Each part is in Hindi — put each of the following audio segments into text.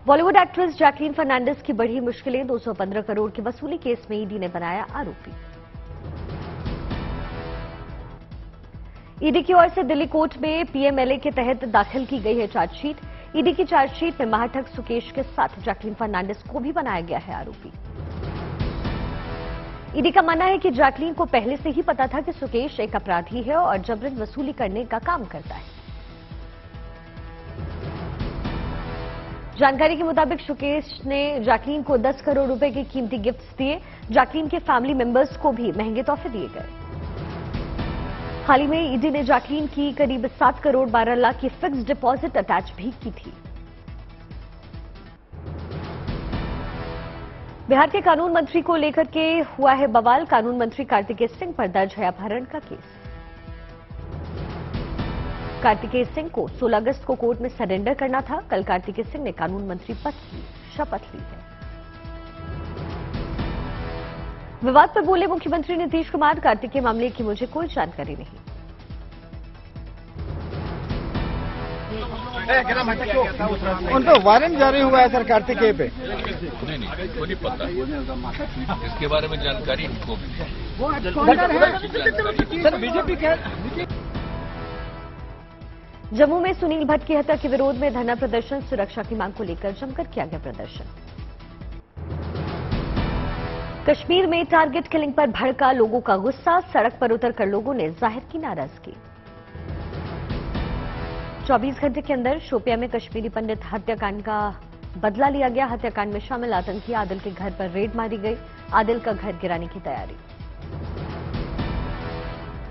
बॉलीवुड एक्ट्रेस जैकलीन फर्नांडिस की बढ़ी मुश्किलें, 215 करोड़ की वसूली केस में ईडी ने बनाया आरोपी। ईडी की ओर से दिल्ली कोर्ट में पीएमएलए के तहत दाखिल की गई है चार्जशीट। ईडी की चार्जशीट में महाठग सुकेश के साथ जैकलीन फर्नांडिस को भी बनाया गया है आरोपी। ईडी का मानना है कि जैकलीन को पहले से ही पता था कि सुकेश एक अपराधी है और जबरन वसूली करने का काम करता है। जानकारी के मुताबिक सुकेश ने जैकलीन को 10 करोड़ रुपए के कीमती गिफ्ट्स दिए। जैकलीन के फैमिली मेंबर्स को भी महंगे तोहफे दिए गए। हाल ही में ईडी ने जैकलीन की करीब 7 करोड़ 12 लाख की फिक्स्ड डिपॉजिट अटैच भी की थी। बिहार के कानून मंत्री को लेकर के हुआ है बवाल। कानून मंत्री कार्तिकेय सिंह पर दर्ज है अपहरण का केस। कार्तिकेय सिंह को 16 अगस्त को कोर्ट में सरेंडर करना था। कल कार्तिकेय सिंह ने कानून मंत्री पद की शपथ ली है। विवाद पर बोले मुख्यमंत्री नीतीश कुमार, कार्तिकेय मामले की मुझे कोई जानकारी नहीं। उनका वारंट जारी हुआ है सर कार्तिकेय पे। नहीं को नहीं पता इसके बारे में जानकारी हमको सर बीजेपी क्या जम्मू में सुनील भट्ट की हत्या के विरोध में धरना प्रदर्शन, सुरक्षा की मांग को लेकर जमकर किया गया प्रदर्शन। कश्मीर में टारगेट किलिंग पर भड़का लोगों का गुस्सा, सड़क पर उतरकर लोगों ने जाहिर की नाराजगी। 24 घंटे के अंदर शोपिया में कश्मीरी पंडित हत्याकांड का बदला लिया गया। हत्याकांड में शामिल आतंकी आदिल के घर पर रेड मारी गई। आदिल का घर गिराने की तैयारी।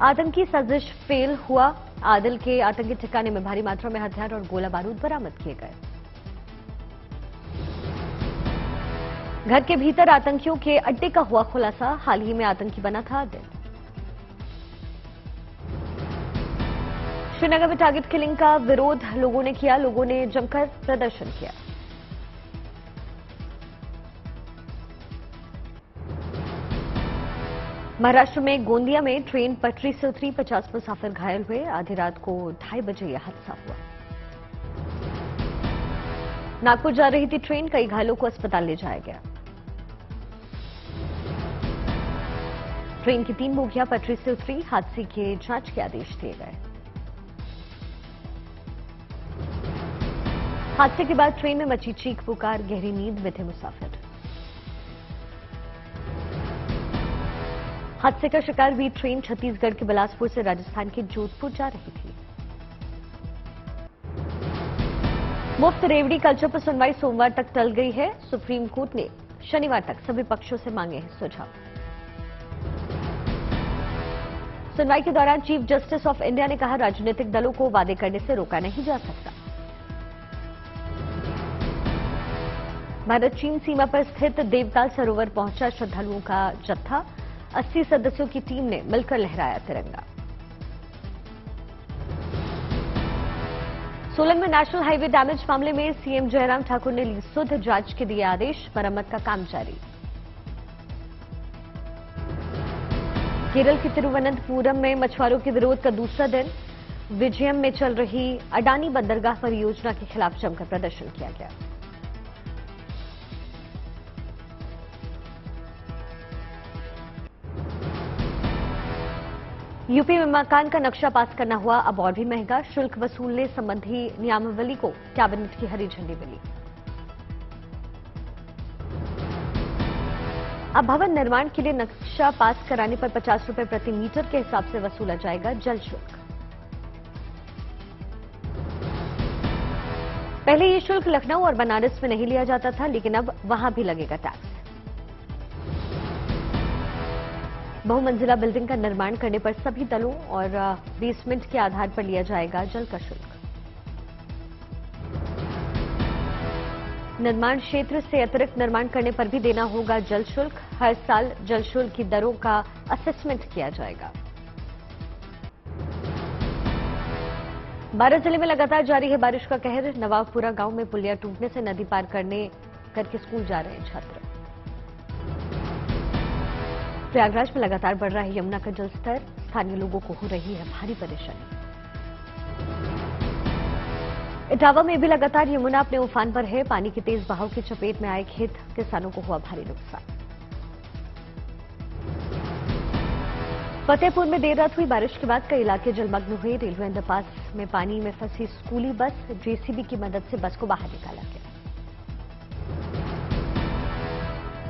आतंकी साजिश फेल हुआ। आदिल के आतंकी ठिकाने में भारी मात्रा में हथियार और गोला बारूद बरामद किए गए। घर के भीतर आतंकियों के अड्डे का हुआ खुलासा। हाल ही में आतंकी बना था आदिल। श्रीनगर में टारगेट किलिंग का विरोध लोगों ने किया। लोगों ने जमकर प्रदर्शन किया। महाराष्ट्र में गोंदिया में ट्रेन पटरी से उतरी, 50 मुसाफिर घायल हुए। आधी रात को 2:30 बजे यह हादसा हुआ। नागपुर जा रही थी ट्रेन, कई घायलों को अस्पताल ले जाया गया। ट्रेन की 3 बोगियां पटरी से उतरी। हादसे के जांच के आदेश दिए गए। हादसे के बाद ट्रेन में मची चीख पुकार, गहरी नींद में थे मुसाफिर। हादसे का शिकार हुई ट्रेन छत्तीसगढ़ के बिलासपुर से राजस्थान के जोधपुर जा रही थी। मुफ्त रेवड़ी कल्चर पर सुनवाई सोमवार तक टल गई है। सुप्रीम कोर्ट ने शनिवार तक सभी पक्षों से मांगे हैं सुझाव। सुनवाई के दौरान चीफ जस्टिस ऑफ इंडिया ने कहा, राजनीतिक दलों को वादे करने से रोका नहीं जा सकता। भारत चीन सीमा पर स्थित देवताल सरोवर पहुंचा श्रद्धालुओं का जत्था। 80 सदस्यों की टीम ने मिलकर लहराया तिरंगा। सोलन में नेशनल हाईवे डैमेज मामले में सीएम जयराम ठाकुर ने ली सुध, जांच के दिए आदेश। मरम्मत का काम जारी। केरल के तिरुवनंतपुरम में मछुआरों के विरोध का दूसरा दिन। विजयम में चल रही अडानी बंदरगाह परियोजना के खिलाफ जमकर प्रदर्शन किया गया। यूपी में मकान का नक्शा पास करना हुआ अब और भी महंगा। शुल्क वसूलने संबंधी नियमावली को कैबिनेट की हरी झंडी मिली। अब भवन निर्माण के लिए नक्शा पास कराने पर 50 रुपए प्रति मीटर के हिसाब से वसूला जाएगा जल शुल्क। पहले ये शुल्क लखनऊ और बनारस में नहीं लिया जाता था, लेकिन अब वहां भी लगेगा टैक्स। बहुमंजिला बिल्डिंग का निर्माण करने पर सभी दलों और बेसमेंट के आधार पर लिया जाएगा जल का शुल्क। निर्माण क्षेत्र से अतिरिक्त निर्माण करने पर भी देना होगा जल शुल्क। हर साल जल शुल्क की दरों का असेसमेंट किया जाएगा। 12 जिले में लगातार जारी है बारिश का कहर। नवाबपुरा गांव में पुलिया टूटने से नदी पार करके स्कूल जा रहे हैं छात्र। प्रयागराज में लगातार बढ़ रहा है यमुना का जलस्तर। स्थानीय लोगों को हो रही है भारी परेशानी। इटावा में भी लगातार यमुना अपने उफान पर है। पानी की तेज बहाव की चपेट में आए खेत किसानों को हुआ भारी नुकसान। फतेहपुर में देर रात हुई बारिश के बाद कई इलाके जलमग्न हुए। रेलवे अंडरपास में पानी में फंसी स्कूली बस, जेसीबी की मदद से बस को बाहर निकाला गया।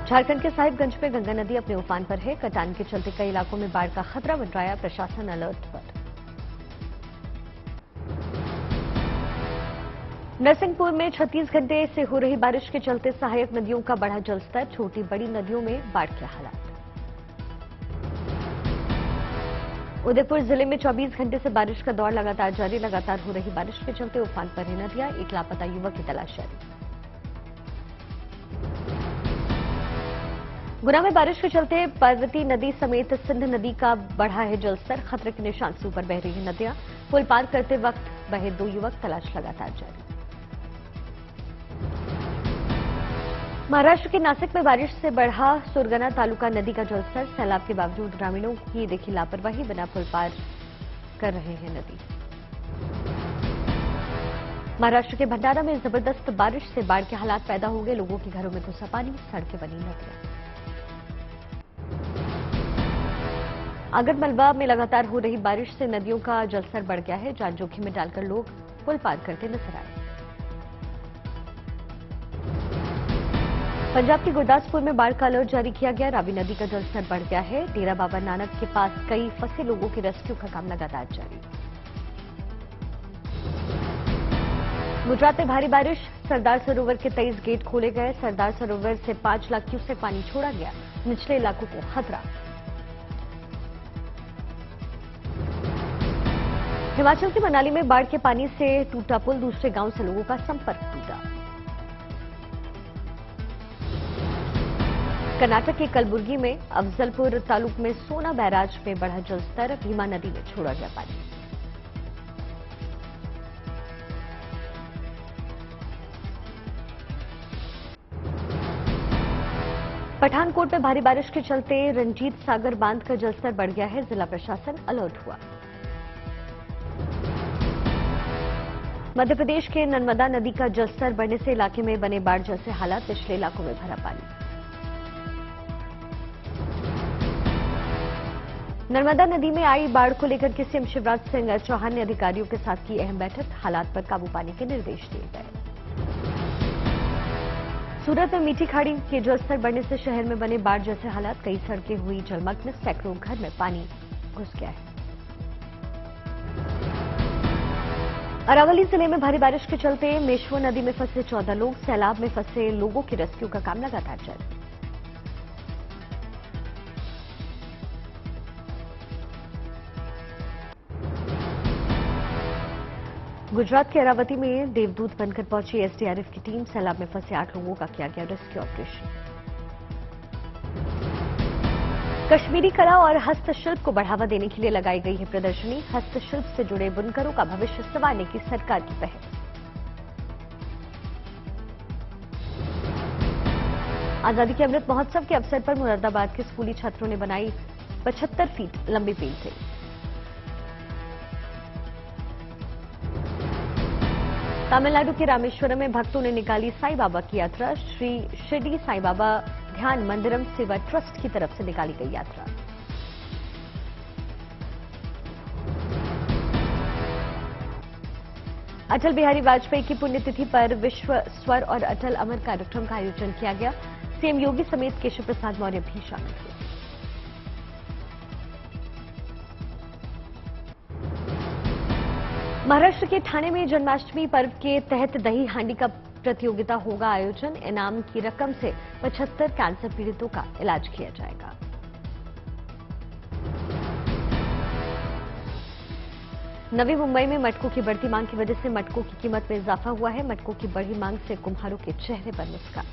झारखंड के साहिबगंज में गंगा नदी अपने उफान पर है। कटान के चलते कई इलाकों में बाढ़ का खतरा मंडराया, प्रशासन अलर्ट पर। नरसिंहपुर में 36 घंटे से हो रही बारिश के चलते सहायक नदियों का बढ़ा जलस्तर, छोटी बड़ी नदियों में बाढ़ के हालात। उदयपुर जिले में 24 घंटे से बारिश का दौर लगातार जारी। लगातार हो रही बारिश के चलते उफान पर है नदियां, एक लापता युवक की तलाश जारी। गुना में बारिश के चलते पार्वती नदी समेत सिंध नदी का बढ़ा है जलस्तर, खतरे के निशान से ऊपर बह रही है नदियां। पुल पार करते वक्त बहे 2 युवक, तलाश लगातार जारी। महाराष्ट्र के नासिक में बारिश से बढ़ा सुरगना तालुका नदी का जलस्तर। सैलाब के बावजूद ग्रामीणों की देखी लापरवाही, बिना पुल पार कर रहे हैं नदी। महाराष्ट्र के भंडारा में जबरदस्त बारिश से बाढ़ के हालात पैदा हो गए। लोगों के घरों में घुसा पानी, सड़कें बनी नदियां। आगरमलबा में लगातार हो रही बारिश से नदियों का जलस्तर बढ़ गया है। जान जोखिम में डालकर लोग पुल पार करते नजर आए। पंजाब के गुरदासपुर में बाढ़ का अलर्ट जारी किया गया। रावी नदी का जलस्तर बढ़ गया है। डेरा बाबा नानक के पास कई फंसे लोगों की रेस्क्यू का काम लगातार जारी। गुजरात में भारी बारिश, सरदार सरोवर के 23 गेट खोले गए। सरदार सरोवर से 5 लाख क्यूसेक पानी छोड़ा गया, निचले इलाकों को खतरा। हिमाचल के मनाली में बाढ़ के पानी से टूटा पुल, दूसरे गांव से लोगों का संपर्क टूटा। कर्नाटक के कलबुर्गी में अफजलपुर तालुक में सोना बैराज में बढ़ा जलस्तर, भीमा नदी में छोड़ा गया पानी। पठानकोट में भारी बारिश के चलते रंजीत सागर बांध का जलस्तर बढ़ गया है। जिला प्रशासन अलर्ट हुआ। मध्य प्रदेश के नर्मदा नदी का जलस्तर बढ़ने से इलाके में बने बाढ़ जैसे हालात, निचले इलाकों में भरा पानी। नर्मदा नदी में आई बाढ़ को लेकर के सीएम शिवराज सिंह चौहान ने अधिकारियों के साथ की अहम बैठक, हालात पर काबू पाने के निर्देश दिए गए। सूरत में मीठी खाड़ी के जलस्तर बढ़ने से शहर में बने बाढ़ जैसे हालात, कई सड़कें हुई जलमग्न, सैकड़ों घर में पानी घुस गया है। अरावली जिले में भारी बारिश के चलते मेश्वर नदी में फंसे 14 लोग, सैलाब में फंसे लोगों की रेस्क्यू का काम लगातार जारी। गुजरात के अरावती में देवदूत बनकर पहुंची एसडीआरएफ की टीम, सैलाब में फंसे 8 लोगों का किया गया रेस्क्यू ऑपरेशन। कश्मीरी कला और हस्तशिल्प को बढ़ावा देने के लिए लगाई गई है प्रदर्शनी। हस्तशिल्प से जुड़े बुनकरों का भविष्य संवारने की सरकार की पहल। आजादी के अमृत महोत्सव के अवसर पर मुरादाबाद के स्कूली छात्रों ने बनाई 75 फीट लंबी पेंटिंग। तमिलनाडु के रामेश्वरम में भक्तों ने निकाली साईं बाबा की यात्रा। श्री शिरडी साईं बाबा ध्यान मंदिरम सेवा ट्रस्ट की तरफ से निकाली गई यात्रा। अटल बिहारी वाजपेयी की पुण्यतिथि पर विश्व स्वर और अटल अमर कार्यक्रम का आयोजन किया गया। सीएम योगी समेत केशव प्रसाद मौर्य भी शामिल हुए। महाराष्ट्र के ठाणे में जन्माष्टमी पर्व के तहत दही हांडी का प्रतियोगिता होगा आयोजन। इनाम की रकम से 75 कैंसर पीड़ितों का इलाज किया जाएगा। नवी मुंबई में मटकों की बढ़ती मांग की वजह से मटकों की कीमत में इजाफा हुआ है। मटकों की बढ़ी मांग से कुम्हारों के चेहरे पर मुस्कान।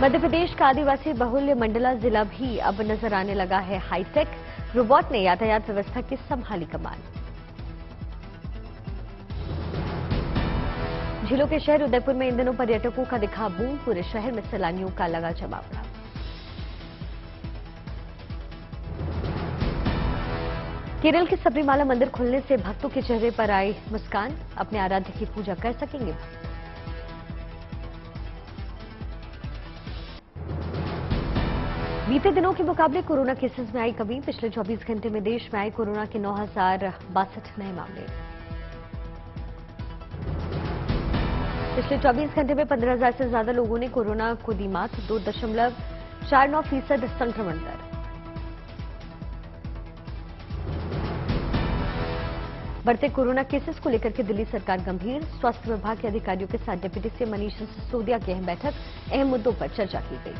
मध्य प्रदेश का आदिवासी बहुल्य मंडला जिला भी अब नजर आने लगा है हाईटेक। रोबोट ने यातायात व्यवस्था की संभाली कमान। झीलों के शहर उदयपुर में इन दिनों पर्यटकों का दिखा बूम, पूरे शहर में सैलानियों का लगा जमावड़ा। केरल के सबरीमाला मंदिर खुलने से भक्तों के चेहरे पर आई मुस्कान, अपने आराध्य की पूजा कर सकेंगे। बीते दिनों के मुकाबले कोरोना केसेस में आई कमी, पिछले 24 घंटे में देश में आए कोरोना के 9,062 नए मामले। पिछले 24 घंटे में 15,000 से ज्यादा लोगों ने कोरोना को दी मात, 2.49% संक्रमण दर। बढ़ते कोरोना केसेस को लेकर के दिल्ली सरकार गंभीर, स्वास्थ्य विभाग के अधिकारियों के साथ डिप्टी सीएम मनीष सिसोदिया की अहम बैठक, अहम मुद्दों पर चर्चा की गई।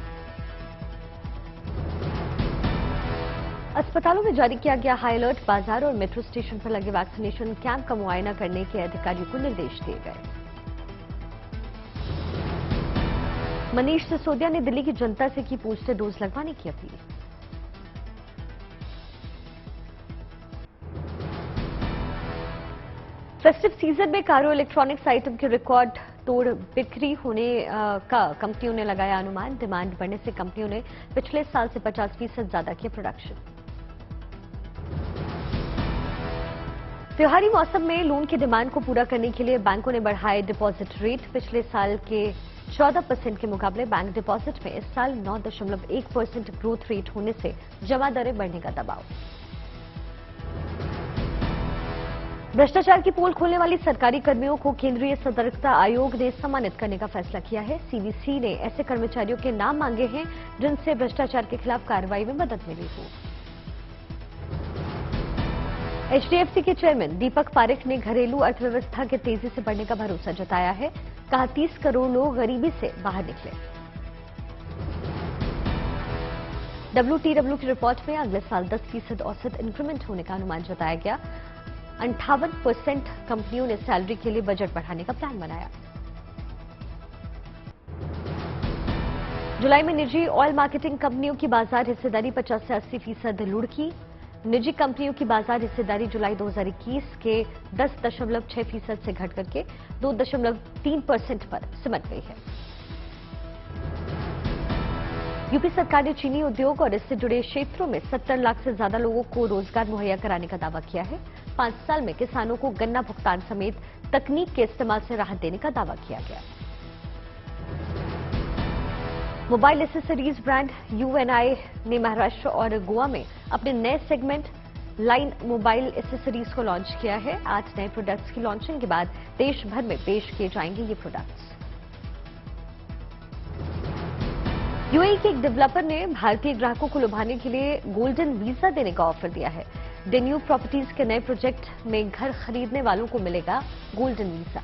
अस्पतालों में जारी किया गया हाई अलर्ट, बाजार और मेट्रो स्टेशन पर लगे वैक्सीनेशन कैंप का मुआयना करने के अधिकारियों को निर्देश दिए गए। मनीष सिसोदिया ने दिल्ली की जनता से की बूस्टर डोज लगवाने की अपील। फेस्टिव सीजन में कारों इलेक्ट्रॉनिक्स आइटम के रिकॉर्ड तोड़ बिक्री होने का कंपनियों ने लगाया अनुमान, डिमांड बढ़ने से कंपनियों ने पिछले साल से 50% ज्यादा किया प्रोडक्शन। त्योहारी मौसम में लोन की डिमांड को पूरा करने के लिए बैंकों ने बढ़ाए डिपॉजिट रेट, पिछले साल के 14% के मुकाबले बैंक डिपॉजिट में इस साल 9.1% ग्रोथ रेट होने से जमा दरें बढ़ने का दबाव। भ्रष्टाचार की पोल खोलने वाली सरकारी कर्मियों को केंद्रीय सतर्कता आयोग ने सम्मानित करने का फैसला किया है। सीवीसी ने ऐसे कर्मचारियों के नाम मांगे हैं जिनसे भ्रष्टाचार के खिलाफ कार्रवाई में मदद मिली हो। एचडीएफसी के चेयरमैन दीपक पारेख ने घरेलू अर्थव्यवस्था के तेजी से बढ़ने का भरोसा जताया है, कहा 30 करोड़ लोग गरीबी से बाहर निकले। WTW की रिपोर्ट में अगले साल 10% औसत इंक्रीमेंट होने का अनुमान जताया गया। 58% कंपनियों ने सैलरी के लिए बजट बढ़ाने का प्लान बनाया। जुलाई में निजी ऑयल मार्केटिंग कंपनियों की बाजार हिस्सेदारी 50 से 80% लुढ़की। निजी कंपनियों की बाजार हिस्सेदारी जुलाई 2021 के 10.6% से घट करके 2.3% पर सिमट गई है। यूपी सरकार ने चीनी उद्योग और इससे जुड़े क्षेत्रों में 70 लाख से ज्यादा लोगों को रोजगार मुहैया कराने का दावा किया है। 5 साल में किसानों को गन्ना भुगतान समेत तकनीक के इस्तेमाल से राहत देने का दावा किया गया। मोबाइल एसेसरीज ब्रांड यूएनआई ने महाराष्ट्र और गोवा में अपने नए सेगमेंट लाइन मोबाइल एसेसरीज को लॉन्च किया है। 8 नए प्रोडक्ट्स की लॉन्चिंग के बाद देश भर में पेश किए जाएंगे ये प्रोडक्ट्स। यूएई के एक डेवलपर ने भारतीय ग्राहकों को लुभाने के लिए गोल्डन वीजा देने का ऑफर दिया है। डेन्यू प्रॉपर्टीज के नए प्रोजेक्ट में घर खरीदने वालों को मिलेगा गोल्डन वीजा।